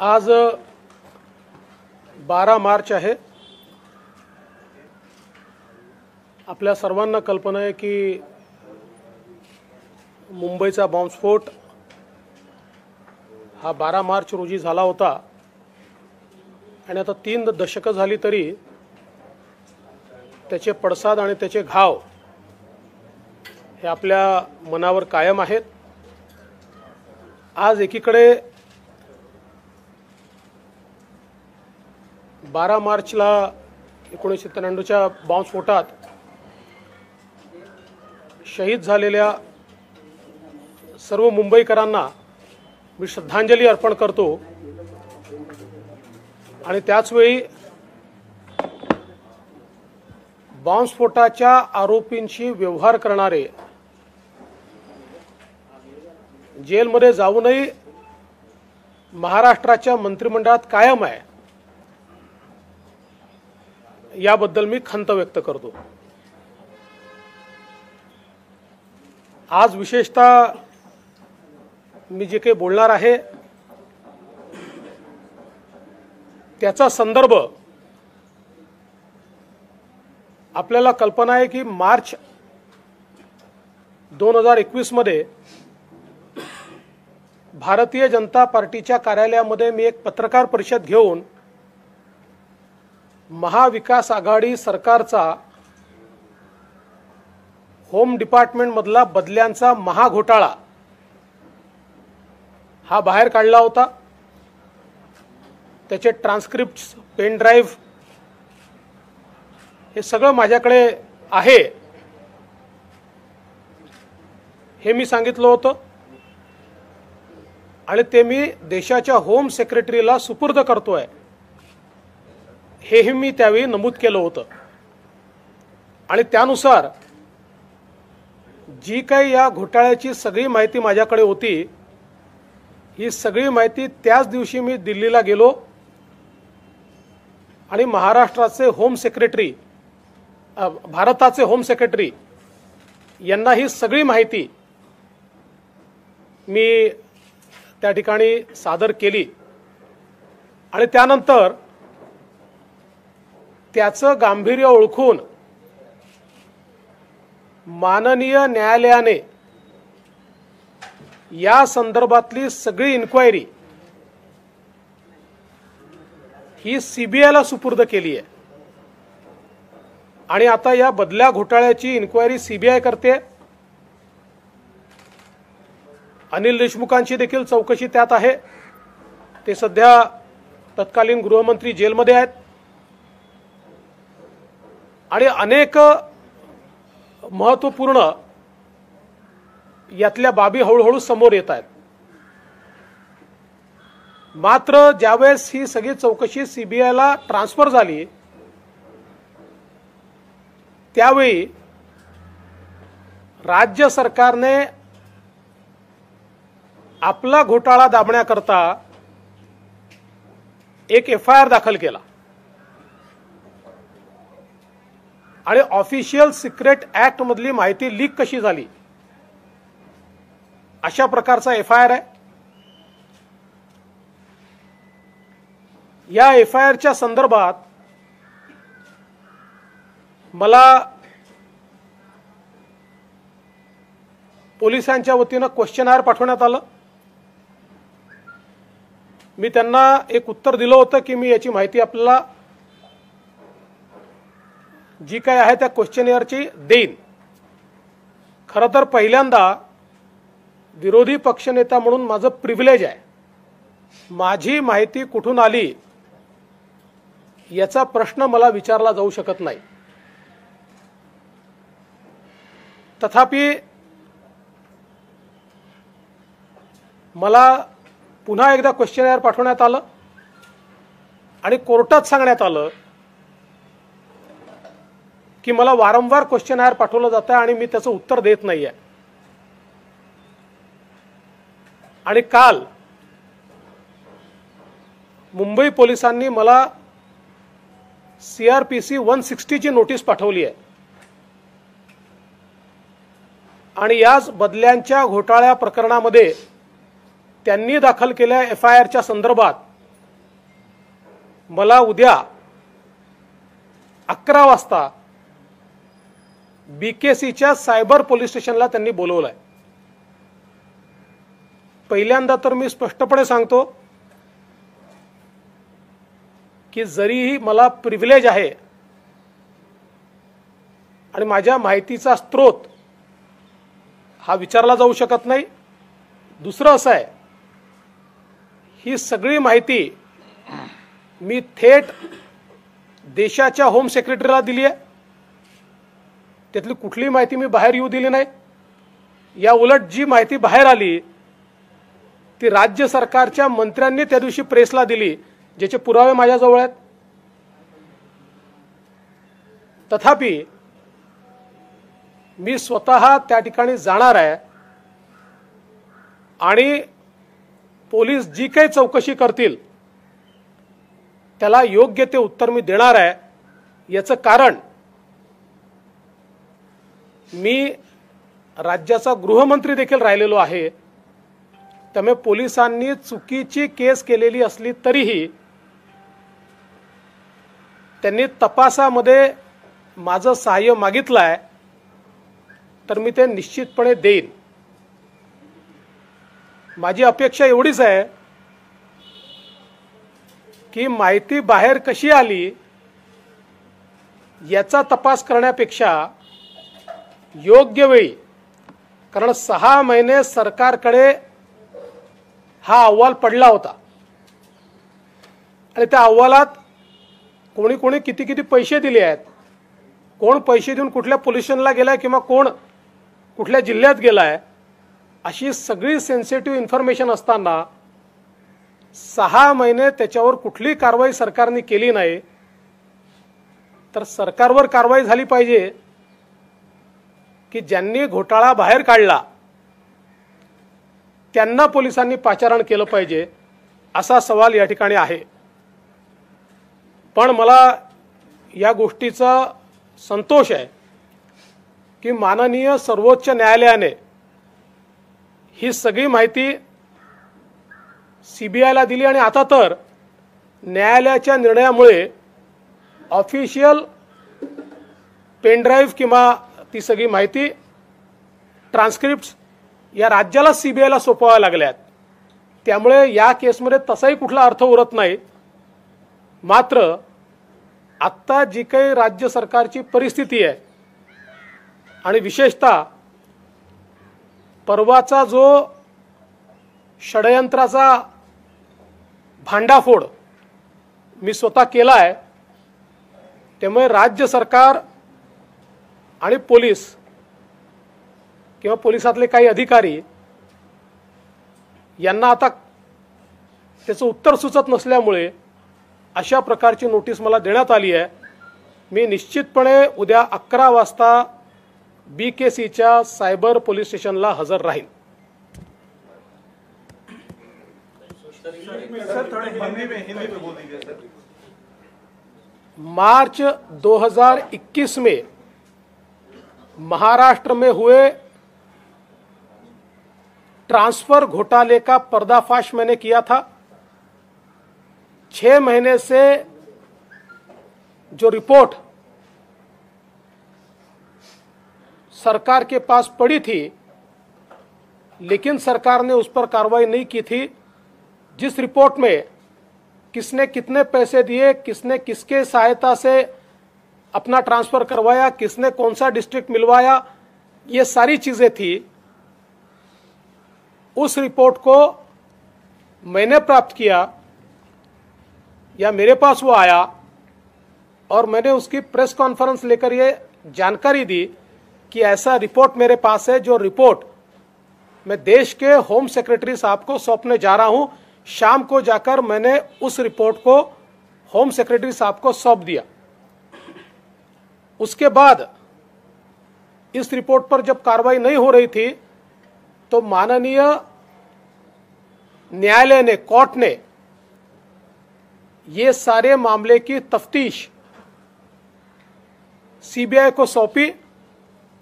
आज 12 मार्च आहे। आपल्या सर्वांना कल्पना आहे की मुंबईचा बॉम्बस्फोट हा 12 मार्च रोजी झाला होता आणि आता 3 दशके झाली तरी त्याचे पडसाद आणि त्याचे घाव हे आपल्या मनावर कायम आहेत। आज एकीकडे 12 मार्चला 1993च्या बॉम्बस्फोटात शहीद झालेल्या सर्व मुंबईकरांना मी श्रद्धांजली अर्पण करतो आणि त्याचवेळी बॉम्बस्फोटाच्या आरोपींशी व्यवहार करणारे जेलमध्ये जाऊनही महाराष्ट्राच्या मंत्रिमंडळात कायम आहे याबद्दल मी खंत व्यक्त करतो। आज विशेषतः मी जे काही बोलणार आहे त्याचा संदर्भ आपल्याला कल्पना आहे की मार्च 2021 मध्ये भारतीय जनता पार्टीच्या कार्यालयामध्ये मी एक पत्रकार परिषद घेऊन महाविकास आघाडी सरकारचा होम डिपार्टमेंट मधला बदल्यांचा महाघोटाळा हा बाहेर काढला होता। त्याचे ट्रान्सक्रिप्ट्स, पेन ड्राइव्ह हे सगळं माझ्याकडे आहे हे मी सांगितलं होतं आणि ते मी देशाच्या होम सेक्रेटरीला सुपूर्द करतोय हेही मी त्यावेळी नमूद केलं होतं आणि त्यानुसार जी काही या घोटाळ्याची सगळी माहिती माझ्याकडे होती ही सगळी माहिती त्याच दिवशी मी दिल्लीला गेलो आणि महाराष्ट्राचे होम सेक्रेटरी भारताचे होम सेक्रेटरी यांना ही सगळी माहिती मी त्या ठिकाणी सादर केली आणि त्यानंतर त्याचं गांभीर्य ओळखून माननीय न्यायालयाने या संदर्भातली सगळी इन्क्वायरी ही सीबीआयला सुपूर्द केली आहे आणि आता या बदल्या घोटाळ्याची इन्क्वायरी सीबीआय करते। अनिल देशमुखांची देखील चौकशी त्यात आहे। ते सध्या तत्कालीन गृहमंत्री जेलमध्ये आहेत आणि अनेक महत्त्वपूर्ण यातल्या बाबी हळूहळू समोर येत आहेत। मात्र ज्यावेळेस ही सगळी चौकशी सीबीआयला ट्रान्सफर झाली त्यावेळी राज्य सरकारने आपला घोटाळा दाबण्याकरता एक एफआयआर दाखल केला आणि ऑफिशियल सिक्रेट ऍक्ट मधली माहिती लीक कशी झाली अशा प्रकारचा एफआयआर आहे। या एफआयआरच्या संदर्भात मला पोलिसांच्या वतीनं क्वेश्चनर पाठवण्यात आलं। मी त्यांना एक उत्तर दिलं होतं की मी याची माहिती आपल्याला जी काय आहे त्या क्वेश्चनरची देईन। खरं तर पहिल्यांदा विरोधी पक्षनेता म्हणून माझं प्रिव्हिलेज आहे, माझी माहिती कुठून आली याचा प्रश्न मला विचारला जाऊ शकत नाही। तथापि मला पुन्हा एकदा क्वेश्चनर पाठवण्यात आलं आणि कोर्टात सांगण्यात आलं की मला वारंवार क्वेश्चनर पाठवलं जातं आणि मी त्याचं उत्तर देत नाहीये। आणि काल मुंबई पोलिसांनी मला CRPC 160 ची नोटीस पाठवली आहे आणि याच बदल्यांच्या घोटाळ्या प्रकरणामध्ये त्यांनी दाखल केलेल्या एफआयआरच्या संदर्भात मला उद्या 11 वाजता BKCच्या सायबर पोलीस स्टेशनला त्यांनी बोलवलंय। पहिल्यांदा तर मी स्पष्टपणे सांगतो की जरीही मला प्रिव्हिलेज आहे आणि माझ्या माहितीचा स्रोत हा विचारला जाऊ शकत नाही। दुसरं असं आहे, ही सगळी माहिती मी थेट देशाच्या होम सेक्रेटरीला दिली आहे। त्यातली कुठली माहिती मी बाहेर येऊ दिली नाही। या उलट जी माहिती बाहेर आली ती राज्य सरकारच्या मंत्र्यांनी त्या दिवशी प्रेसला दिली, ज्याचे पुरावे माझ्याजवळ आहेत। तथापि मी स्वतः त्या ठिकाणी जाणार आहे आणि पोलीस जी काही चौकशी करतील त्याला योग्य ते उत्तर मी देणार आहे। याचं कारण मी राज्याचा गृहमंत्री देखील राहिलेलो आहे, त्यामुळे पोलिसांनी चुकीची केस केलेली असली तरीही त्यांनी तपासामध्ये माझं सहाय्य मागितलंय तर मी ते निश्चितपणे देईन। माझी अपेक्षा एवढीच आहे की माहिती बाहेर कशी आली याचा तपास करण्यापेक्षा योग्य वेळी, कारण 6 महिने सरकारकडे हा अहवाल पडला होता आणि त्या अहवालात कोणी कोणी किती किती पैसे दिले आहेत, कोण पैसे देऊन कुठल्या पोलीस स्टेशनला गेलाय किंवा कोण कुठल्या जिल्ह्यात गेलाय, अशी सगळी सेन्सिटिव्ह इन्फॉर्मेशन असताना 6 महिने त्याच्यावर कुठली कारवाई सरकारने केली नाही। तर सरकारवर कारवाई झाली पाहिजे की ज्यांनी घोटाळा बाहेर काढला त्यांना पोलिसांनी पाचारण केलं पाहिजे, असा सवाल या ठिकाणी आहे। पण मला या गोष्टीचा संतोष आहे की माननीय सर्वोच्च न्यायालयाने ही सगळी माहिती CBIला दिली आणि आता तर न्यायालयाच्या निर्णयामुळे ऑफिशियल पेन ड्राईव्ह किंवा ती सगळी माहिती ट्रान्सक्रिप्ट्स या राज्याला CBIला सोपवाव्या लागल्यात। त्यामुळे या केसमध्ये तसाही कुठला अर्थ उरत नाही। मात्र आत्ता जी काही राज्य सरकारची परिस्थिती आहे आणि विशेषतः परवाचा जो षडयंत्राचा भांडाफोड मी स्वतः केला आहे, त्यामुळे राज्य सरकार आणि पोलीस किंवा पोलिसातले काही अधिकारी यांना आता त्याचं उत्तर सुचत नसल्यामुळे अशा प्रकारची नोटीस मला देण्यात आली आहे। मी निश्चितपणे उद्या 11 वाजता BKCच्या सायबर पोलीस स्टेशनला हजर राहील। मार्च 2021 में महाराष्ट्र में हुए ट्रांसफर घोटाले का पर्दाफाश मैंने किया था। 6 महीने से जो रिपोर्ट सरकार के पास पड़ी थी, लेकिन सरकार ने उस पर कार्रवाई नहीं की थी। जिस रिपोर्ट में किसने कितने पैसे दिए, किसने किसके सहायता से अपना ट्रांसफर करवाया, किसने कौन सा डिस्ट्रिक्ट मिलवाया, ये सारी चीजें थी। उस रिपोर्ट को मैंने प्राप्त किया या मेरे पास वो आया और मैंने उसकी प्रेस कॉन्फ्रेंस लेकर ये जानकारी दी कि ऐसा रिपोर्ट मेरे पास है, जो रिपोर्ट मैं देश के होम सेक्रेटरी साहब को सौंपने जा रहा हूं। शाम को जाकर मैंने उस रिपोर्ट को होम सेक्रेटरी साहब को सौंप दिया। उसके बाद इस रिपोर्ट पर जब कार्रवाई नहीं हो रही थी तो माननीय न्यायालय ने, कोर्ट ने ये सारे मामले की तफ्तीश CBI को सौंपी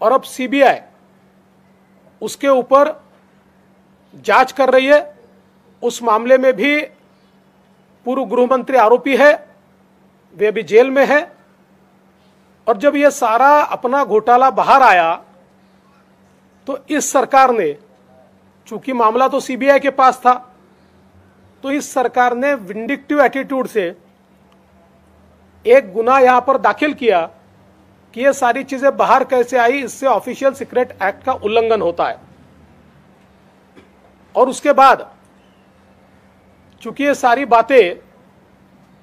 और अब CBI उसके ऊपर जांच कर रही है। उस मामले में भी पूर्व गृह मंत्री आरोपी है वे अभी जेल में है। और जब ये सारा अपना घोटाला बाहर आया तो इस सरकार ने, चूंकि मामला तो सीबीआई के पास था, तो इस सरकार ने विंडिक्टिव एटीट्यूड से एक गुना यहां पर दाखिल किया कि ये सारी चीजें बाहर कैसे आई, इससे ऑफिशियल सीक्रेट एक्ट का उल्लंघन होता है। और उसके बाद चूंकि ये सारी बातें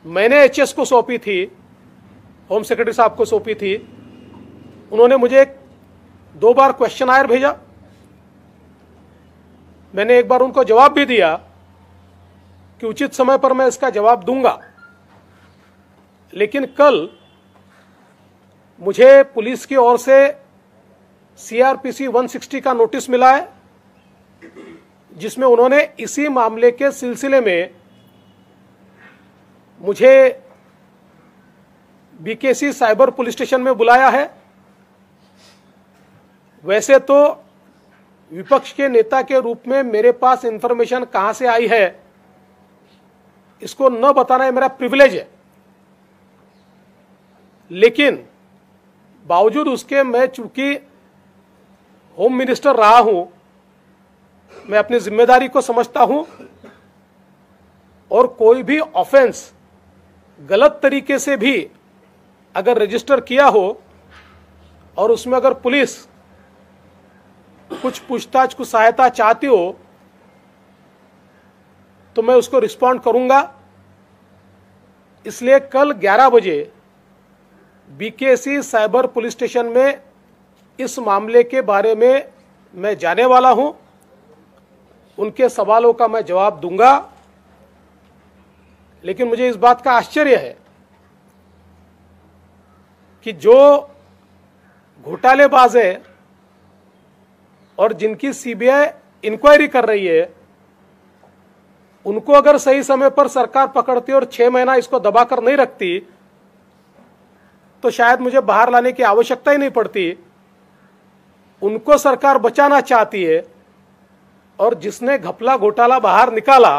मैंने एचएस को सौंपी थी, होम सेक्रेटरी साहब को सौंपी थी, उन्होंने मुझे 2 बार क्वेश्चन भेजा। मैंने एक बार उनको जवाब भी दिया कि उचित समय पर मैं इसका जवाब दूंगा। लेकिन कल मुझे पुलिस की ओर से सीआरपीसी 160 का नोटिस मिला है, जिसमें उन्होंने इसी मामले के सिलसिले में मुझे बीकेसी साइबर पुलिस स्टेशन में बुलाया है। वैसे तो विपक्ष के नेता के रूप में मेरे पास इंफॉर्मेशन कहां से आई है, इसको न बताना ये मेरा प्रिविलेज है, लेकिन बावजूद उसके मैं चूंकि होम मिनिस्टर रहा हूं, मैं अपनी जिम्मेदारी को समझता हूं और कोई भी ऑफेंस गलत तरीके से भी अगर रजिस्टर किया हो और उसमें अगर पुलिस कुछ पूछताछ को सहायता चाहती हो तो मैं उसको रिस्पॉन्ड करूंगा। इसलिए कल 11 बजे बीकेसी साइबर पुलिस स्टेशन में इस मामले के बारे में मैं जाने वाला हूं, उनके सवालों का मैं जवाब दूंगा। लेकिन मुझे इस बात का आश्चर्य है कि जो घोटालेबाज है और जिनकी सीबीआई इंक्वायरी कर रही है, उनको अगर सही समय पर सरकार पकड़ती और 6 महीना इसको दबाकर नहीं रखती तो शायद मुझे बाहर लाने की आवश्यकता ही नहीं पड़ती। उनको सरकार बचाना चाहती है और जिसने घपला घोटाला बाहर निकाला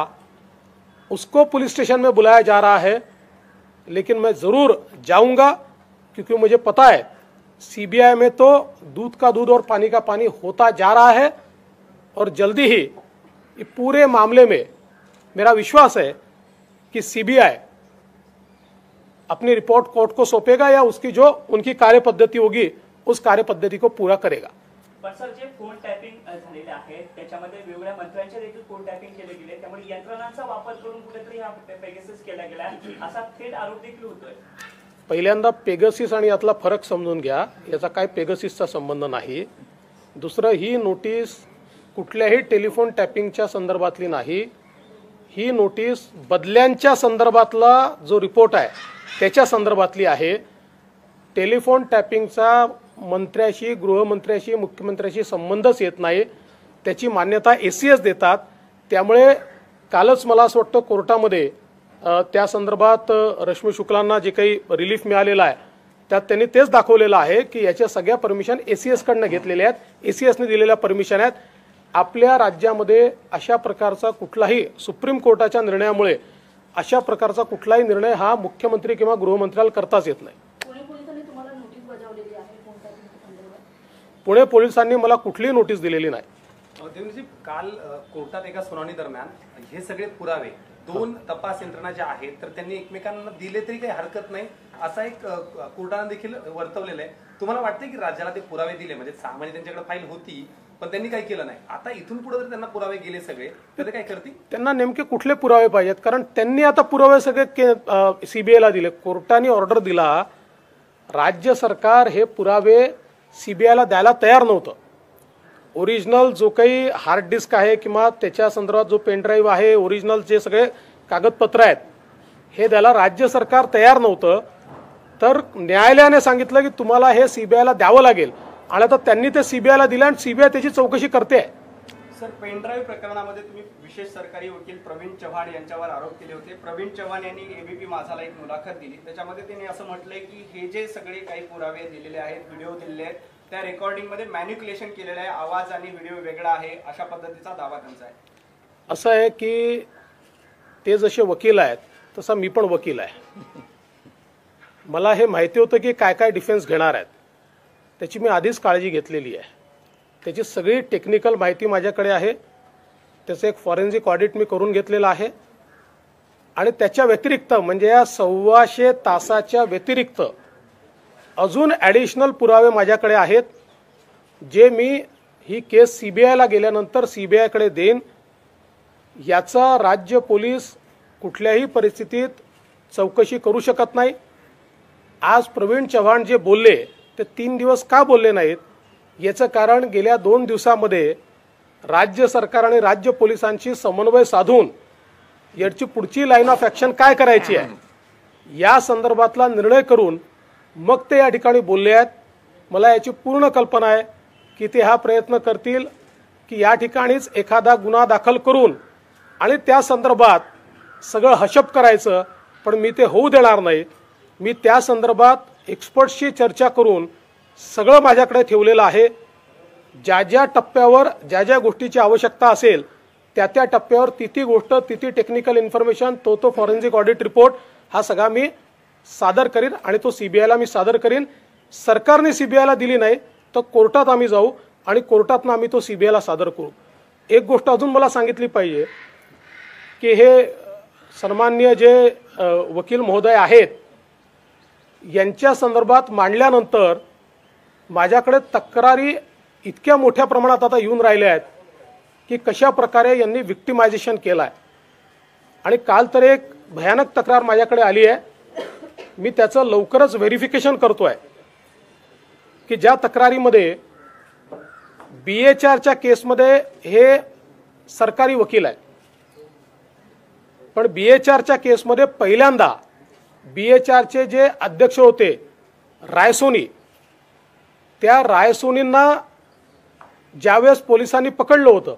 उसको पुलिस स्टेशन में बुलाया जा रहा है। लेकिन मैं जरूर जाऊंगा, क्योंकि मुझे पता है सीबीआई में तो दूध का दूध और पानी का पानी होता जा रहा है और जल्दी ही ये पूरे मामले में मेरा विश्वास है कि सीबीआई अपनी रिपोर्ट कोर्ट को सौंपेगा या उसकी जो उनकी कार्यपद्धती होगी उस कार्यपद्धती को पूरा करेगा। पण सर, जे फोन टॅपिंग झालेले आहे त्याच्यामध्ये वेगवेगळ्या मंत्र्यांचे देखील फोन टॅपिंग केले गेले, त्यामुळे यंत्रणांचा वापर करून कुठेतरी हा पेगासस केला गेला असा थेट आरोप देखील होतोय। पहिल्यांदा पेगासिस आणि यातला फरक समजून घ्या, याचा काय पेगासिसचा संबंध नाही। दुसरं, ही नोटीस कुठल्याही टेलिफोन टॅपिंगच्या संदर्भातली नाही, ही नोटीस बदल्यांच्या संदर्भातला जो रिपोर्ट आहे त्याच्या संदर्भातली आहे। टेलिफोन टॅपिंगचा मंत्र्याशी, गृहमंत्र्याशी, मुख्यमंत्र्याशी संबंधच येत नाही, त्याची मान्यता एसीएस देतात। त्यामुळे कालच मला असं वाटतं कोर्टामध्ये त्या संदर्भात रश्मी शुक्लांना जे काही रिलीफ मिळालेला आहे त्यात त्यांनी तेच दाखवलेलं आहे की याच्या सगळ्या परमिशन एसीएस कडनं घेतलेल्या आहेत, एसीएसने दिलेल्या परमिशन आहेत। आपल्या राज्यामध्ये अशा प्रकारचा कुठलाही सुप्रीम कोर्टाच्या निर्णयामुळे अशा प्रकारचा कुठलाही निर्णय हा मुख्यमंत्री किंवा गृहमंत्र्याला करताच येत नाही। पुणे पोलिसांनी मला कुठलीही नोटीस दिलेली नाही। देवेंद्रजी, काल कोर्टात एका सुनावणी दरम्यान हे सगळे पुरावे 2 तपास यंत्रणा ज्या आहेत तर त्यांनी एकमेकांना दिले तरी काही हरकत नाही असा एक कोर्टाने देखील वर्तवलेलं आहे। तुम्हाला वाटतं की राज्याला ते पुरावे दिले, म्हणजे सामान्य त्यांच्याकडे फाईल होती पण त्यांनी काही केलं नाही, आता इथून पुढे जर त्यांना पुरावे गेले सगळे तर ते काय करतील? त्यांना नेमके कुठले पुरावे पाहिजेत? कारण त्यांनी आता पुरावे सगळे सीबीआयला दिले, कोर्टाने ऑर्डर दिला, राज्य सरकार हे पुरावे सीबीआयला द्यायला तयार नव्हतं। ओरिजिनल जो काही हार्ड डिस्क आहे किंवा त्याच्या संदर्भात जो पेन ड्राईव्ह आहे, ओरिजिनल जे सगळे कागदपत्र आहेत हे द्यायला राज्य सरकार तयार नव्हतं। तर न्यायालयाने सांगितलं की तुम्हाला हे सीबीआयला द्यावं लागेल आणि आता त्यांनी ते सीबीआयला दिलं आणि सीबीआय त्याची चौकशी करते आहे। सर, पेनड्राईव्ह प्रकरणामध्ये तुम्ही विशेष सरकारी वकील प्रवीण चव्हाण यांच्यावर आरोप केले होते। प्रवीण चव्हाण यांनी एबीपी माझाला एक मुलाखत दिली, त्याच्यामध्ये त्यांनी असं म्हटलंय की हे जे सगळे काही पुरावे दिलेले आहेत, व्हिडिओ दिलेले आहेत, त्या रेकॉर्डिंग मध्ये मॅन्युप्युलेशन केलेलं आहे, आवाज आणि व्हिडिओ वेगळा आहे, अशा पद्धतीचा दावा त्यांचा आहे। असं आहे की ते जसे वकील आहेत तसा मी पण वकील आहे मला हे माहिती होतं की काय काय डिफेन्स घेणार आहेत, त्याची मी आधीच काळजी घेतलेली आहे. त्याची सगळी टेक्निकल माहिती माझ्याकडे आहे. त्याचं एक फॉरेन्सिक ऑडिट मी करून घेतलेलं आहे. आणि त्याच्या व्यतिरिक्त म्हणजे या 125 तासाच्या व्यतिरिक्त अजून ॲडिशनल पुरावे माझ्याकडे आहेत, जे मी ही केस CBIला गेल्यानंतर CBIकडे देईन. याचा राज्य पोलीस कुठल्याही परिस्थितीत चौकशी करू शकत नाही. आज प्रवीण चव्हाण जे बोलले ते 3 दिवस का बोलले नाहीत, याचं कारण गेल्या 2 दिवसामध्ये राज्य सरकार आणि राज्य पोलिसांशी समन्वय साधून याची पुढची लाईन ऑफ ॲक्शन काय करायची आहे या संदर्भातला निर्णय करून मग ते या ठिकाणी बोलले आहेत. मला याची पूर्ण कल्पना आहे की ते हा प्रयत्न करतील की या ठिकाणीच एखादा गुन्हा दाखल करून आणि त्या संदर्भात सगळं हशप करायचं, पण मी ते होऊ देणार नाही. मी त्या संदर्भात एक्सपर्ट्सशी चर्चा करून सगळं माझ्याकडे ठेवलेलं आहे. ज्या ज्या टप्प्यावर ज्या ज्या गोष्टीची आवश्यकता असेल त्या त्या टप्प्यावर ती गोष्ट ती टेक्निकल इन्फॉर्मेशन तो फॉरेन्सिक ऑडिट रिपोर्ट हा सगळा मी सादर करीन आणि तो CBIला मी सादर करीन. सरकारने CBIला दिली नाही तर कोर्टात आम्ही जाऊ आणि कोर्टातनं आम्ही तो CBIला सादर करू. एक गोष्ट अजून मला सांगितली पाहिजे की हे सन्माननीय जे वकील महोदय आहेत यांच्या संदर्भात मांडल्यानंतर माझ्याकडे तक्रारी इतक्या मोठ्या प्रमाणात आता येऊन राहिल्या आहेत की कशा प्रकारे यांनी विक्टिमायझेशन केलं आहे. आणि काल तर एक भयानक तक्रार माझ्याकडे आली आहे. मी त्याचं लवकरच व्हेरिफिकेशन करतो आहे की ज्या तक्रारीमध्ये BHRच्या केसमध्ये हे सरकारी वकील आहेत, पण BHRच्या केसमध्ये पहिल्यांदा BHRचे जे अध्यक्ष होते रायसोनी, त्या रायसोनींना ज्यावेळेस पोलिसांनी पकडलं होतं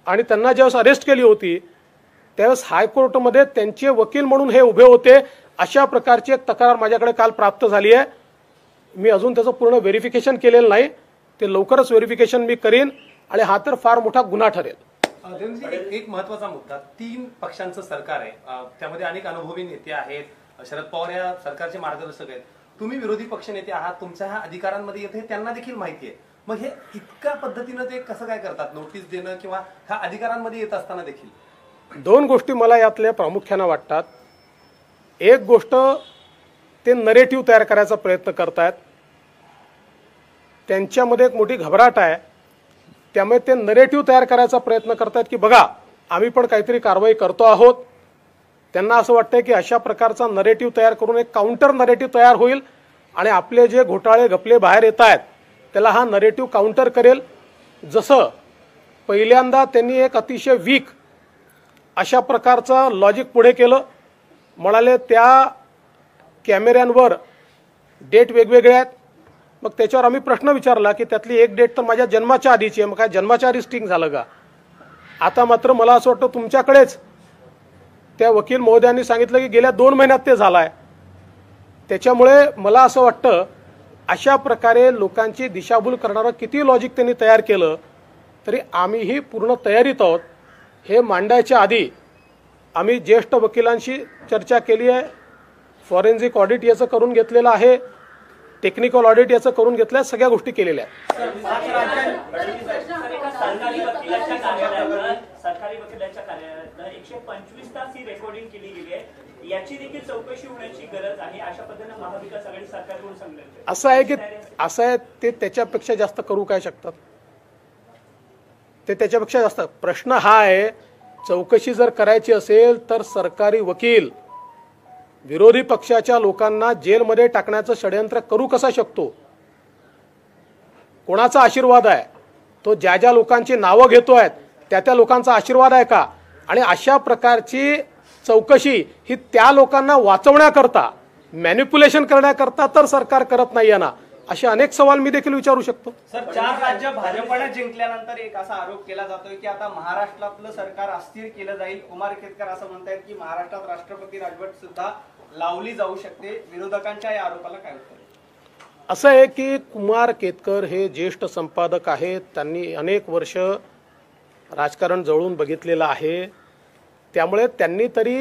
आणि त्यांना ज्यावेळेस अरेस्ट केली होती त्यावेळेस हायकोर्टमध्ये त्यांचे वकील म्हणून हे उभे होते. अशा प्रकारची एक तक्रार माझ्याकडे काल प्राप्त झाली आहे. मी अजून त्याचं पूर्ण व्हेरिफिकेशन केलेलं नाही. ते लवकरच व्हेरिफिकेशन मी करीन आणि हा तर फार मोठा गुन्हा ठरेल. एक महत्वाचा मुद्दा, 3 पक्षांचं सरकार आहे, त्यामध्ये अनेक अनुभवी नेते आहेत. शरद पवार या सरकारचे मार्गदर्शक आहेत. तुम्ही विरोधी पक्ष नेते आहात, तुमच्या ह्या अधिकारांमध्ये येते त्यांना देखील माहिती आहे. मग हे इतक्या पद्धतीनं ते कसं काय करतात, नोटीस देणं किंवा ह्या अधिकारांमध्ये येत असताना देखील? 2 गोष्टी मला यातल्या प्रामुख्यानं वाटतात. एक गोष्ट ते नरेटिव्ह तयार करायचा प्रयत्न करतायत, त्यांच्यामध्ये एक मोठी घबराट आहे. त्यामुळे ते नरेटिव्ह तयार करायचा प्रयत्न करतायत की बघा आम्ही पण काहीतरी कारवाई करतो आहोत. त्यांना असं वाटतंय की अशा प्रकारचा नरेटिव्ह तयार करून एक काउंटर नरेटिव्ह तयार होईल आणि आपले जे घोटाळे घपले बाहेर येत आहेत त्याला हा नरेटिव्ह काउंटर करेल. जसं पहिल्यांदा त्यांनी एक अतिशय वीक अशा प्रकारचं लॉजिक पुढे केलं. म्हणाले त्या कॅमेऱ्यांवर डेट वेगवेगळे आहेत. मग त्याच्यावर आम्ही प्रश्न विचारला की त्यातली एक डेट तर माझ्या जन्माच्या आधीची आहे, मग काय जन्माच्या आधी स्टिंग झालं का? आता मात्र मला असं वाटतं तुमच्याकडेच त्या वकील महोदयांनी सांगितलं की गेल्या 2 महिन्यात ते झालं आहे. त्याच्यामुळे मला असं वाटतं अशा प्रकारे लोकांची दिशाभूल करणारं किती लॉजिक त्यांनी तयार केलं तरी आम्हीही पूर्ण तयारीत आहोत. हे मांडायच्या आधी आम्ही ज्येष्ठ वकिलांशी चर्चा केली आहे. फॉरेन्सिक ऑडिट याचं करून घेतलेलं आहे, टेक्निकल ऑडिट याचं करून घेतलं आहे, सगळ्या गोष्टी केलेल्या आहेत. सरकारी वकिलांच्या कार्यालयात 125 तास ही रेकॉर्डिंग केली गेली आहे. याची देखील चौकशी होण्याची गरज आहे अशा पद्धतीने महाविकास आघाडी सरकारकडून सांगण्यात असं आहे ते त्याच्यापेक्षा जास्त करू काय शकतात? ते त्याच्यापेक्षा जास्त. प्रश्न हा आहे चौकशी जर करायची असेल तर सरकारी वकील विरोधी पक्षाच्या लोकांना जेलमध्ये टाकण्याचं षडयंत्र करू कसा शकतो? कोणाचा आशीर्वाद आहे तो? ज्या ज्या लोकांची नावं घेतोय त्या लोकांचा आशीर्वाद आहे का? आणि अशा प्रकारची चौकशी ही त्या लोकांना वाचवण्याकरता, मॅनिप्युलेशन करण्याकरता तर सरकार करत नाहीये ना, असे अनेक सवाल मी देखील विचारू शकतो. सर, 4 राज्य भाजपने जिंकल्यानंतर एक असा आरोप केला जातोय की आता महाराष्ट्रातलं सरकार अस्थिर केलं जाईल. कुमार केतकर असं म्हणतायत की महाराष्ट्रात राष्ट्रपती राजवट सुद्धा लावली जाऊ शकते. विरोधकांच्या या आरोपाला काय उत्तर? असं आहे की कुमार केतकर हे ज्येष्ठ संपादक आहेत. त्यांनी अनेक वर्ष राजकारण जवळून बघितलेलं आहे. त्यामुळे त्यांनी तरी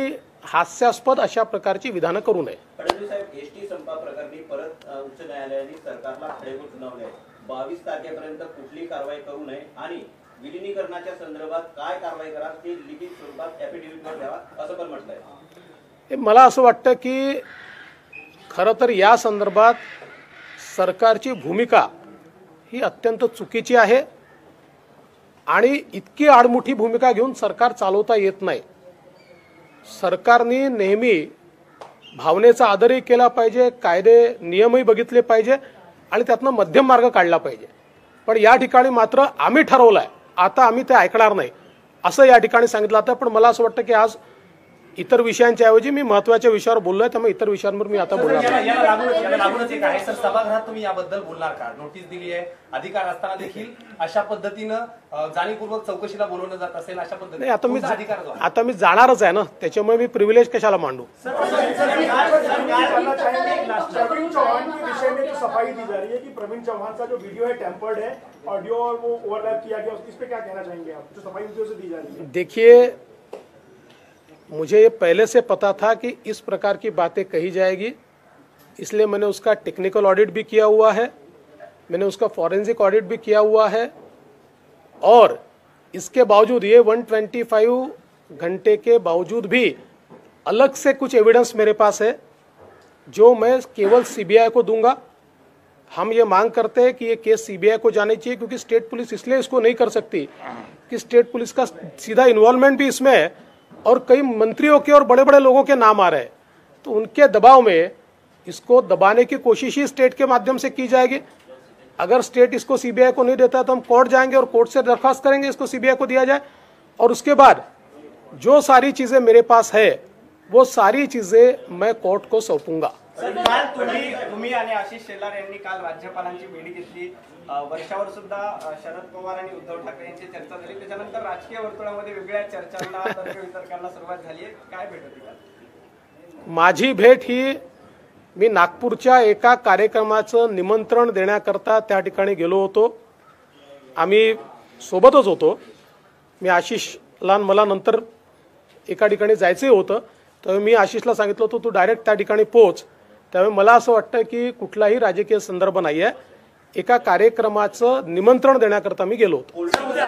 हास्यास्पद अशा प्रकारची विधानं करू नये. फडणवीस साहेब, एसटी संपाप्रकरणी परत उच्च न्यायालयाने सरकारला खडेबूड सुनावले. 22 तारखेपर्यंत कुठली कारवाई करू नये आणि विलिनीकरणाच्या संदर्भात काय कारवाई करा ते लिखित स्वरूपात ऍफिडेव्हिटवर द्यावा असं पण म्हटलंय. मला असं वाटतं की खरं तर या संदर्भात सरकारची भूमिका ही अत्यंत चुकीची आहे आणि इतकी आडमुठी भूमिका घेऊन सरकार चालवता येत नाही. सरकारने नेहमी भावनेचा आदरही केला पाहिजे, कायदे नियमही बघितले पाहिजे आणि त्यातनं मध्यम मार्ग काढला पाहिजे. पण या ठिकाणी मात्र आम्ही ठरवलंय, आता आम्ही ते ऐकणार नाही असं या ठिकाणी सांगितलं जातं. पण मला असं वाटतं की आज इतर विषयांच्या ऐवजी मी महत्त्वाच्या विषयावर बोललोय, त्यामुळे इतर विषयांवर मी आता बोलणार नाही. याला लागूनच एक आहे सर, सभागृहात तुम्ही याबद्दल बोलणार का? नोटीस दिली आहे, अधिकार असताना देखील अशा पद्धतीनं जाणीवपूर्वक चौकशीला बोलवलं जात असेल, अशा पद्धतीने आता मी जाणारच आहे ना, त्याच्यामुळे मी प्रिव्हिलेज कशाला मांडू. प्रवीण चौहान के विषय में तो सफाई दी जा रही है कि प्रवीण चौहान का जो वीडियो है टेम्पर्ड है, ऑडियो और वो ओवरलैप किया गया, इस पे क्या कहना चाहेंगे आप? जो सफाई वीडियो से दी जा रही है. देखिए, मुझे ये पहले से पता था कि इस प्रकार की बातें कही जाएगी, इसलिए मैंने उसका टेक्निकल ऑडिट भी किया हुआ है, मैंने उसका फॉरेंसिक ऑडिट भी किया हुआ है और इसके बावजूद ये 125 घंटे के बावजूद भी अलग से कुछ एविडेंस मेरे पास है जो मैं केवल सीबीआई को दूंगा. हम ये मांग करते हैं कि ये केस सीबीआई को जानी चाहिए, क्योंकि स्टेट पुलिस इसलिए इसको नहीं कर सकती कि स्टेट पुलिस का सीधा इन्वॉल्वमेंट भी इसमें है और कई मंत्रियों के और बड़े बड़े लोगों के नाम आ रहे हैं. तो उनके दबाव में इसको दबाने की कोशिश ही स्टेट के माध्यम से की जाएगी. अगर स्टेट इसको सीबीआई को नहीं देता तो हम कोर्ट जाएंगे और कोर्ट से दरखास्त करेंगे इसको सीबीआई को दिया जाए, और उसके बाद जो सारी चीजें मेरे पास है वो सारी चीजें मैं कोर्ट को सौंपूंगा. काल तुम्ही आणि आशिष शेलार यांनी काल राज्यपालांची भेट घेतली. वर्षावर सुद्धा शरद पवार आणि उद्धव ठाकरे यांची चर्चा झाली. त्याच्यानंतर राजकीय वर्तुळामध्ये वेगळ्या चर्चांना तर्कवितर्कांना सुरुवात झाली आहे. काय भेट होती काल? माझी भेट ही मी नागपूरच्या एका कार्यक्रमाचं निमंत्रण देण्याकरता त्या ठिकाणी गेलो होतो. आम्ही सोबतच होतो. मी आशिषला, मला नंतर एका ठिकाणी जायचंही होतं, तर मी आशिषला सांगितलं होतं तू डायरेक्ट त्या ठिकाणी पोहोच. त्यामुळे मला असं वाटतं की कुठलाही राजकीय संदर्भ नाही आहे, एका कार्यक्रमाचं निमंत्रण देण्याकरता मी गेलो होतो.